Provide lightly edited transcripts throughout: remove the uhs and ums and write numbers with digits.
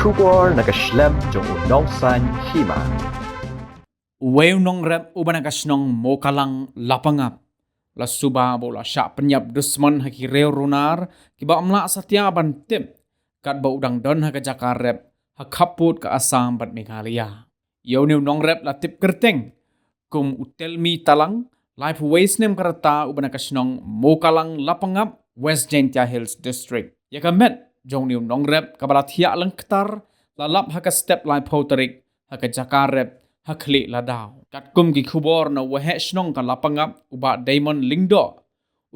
Shubor nakaslem jong unongsan hima. Weu nong rep uban kasnong mokalang lapangap. La suba bola syak penyap dusman haki reo runar kiba amla satya bantip kat ba udang don haka jakar rep hakaput ke asam bat Meghalaya. Yau new nong rep la tip kerteng kum utel mi talang life waste nem karata uban kasnong mokalang lapangap West Jaintia Hills District. Ya kamet jong new nong rep kabalat hiak lengktar lalap haka step life hoterik haka jakar rep hakli ladaw. Kat kum ki khubor na wahe snong ka lapangap uba Diamond Lingdo.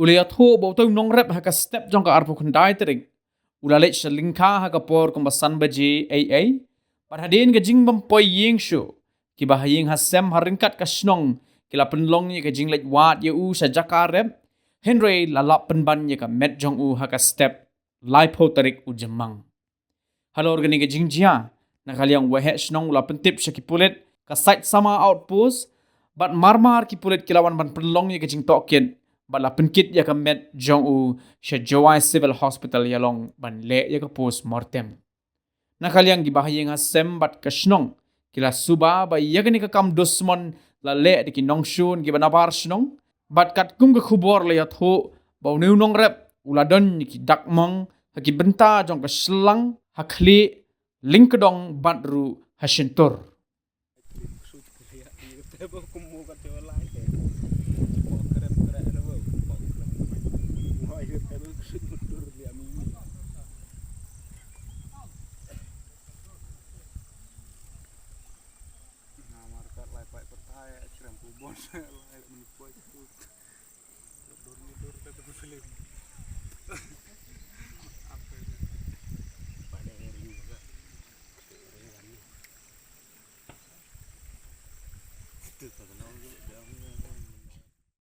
Uliat ho bautau nong rep haka step jong ka arpu kundai terik. Ulalit sa lingka haka por kumbasan baji AA. Parhadin ka jing bampoy ying shu. Kibahaying hasem haringkat ka snong kila penlong ni ka jing let wat ye u sa jakar rep. Henry lalap penban ye ka met jong u haka step life ho terik u jemang. Halo organi ka jing jia. Nakaliang wahe snong ula pentip sa kipulit ka site sama outpost bat marmar ki pulit kilawan ban penlong ye kajing tokin bat la penkit ya ka met jong u sha Jowai Civil Hospital yalong ban le ya ka post mortem nakaliang gibahayeng asem bat ka snong kila suba ba ya ka ni ka kam dosmon la le de ki nongshun gi banabar snong bat kat kum ka khubor le yat ho ba nu nong rep uladon ki dakmong haki benta jong ka selang hakli lingkedong batru hasyentur. Tebo kumu kat jola ke. Kok keren-keren ada bau. Wah, itu tebo kusut mundur dia mimi. Nah, markat lai pai pertaya kiram kubon lai menipoi itu. Mundur tebo film. Apa itu? Pada hari juga. Itu tak kenal juga dia.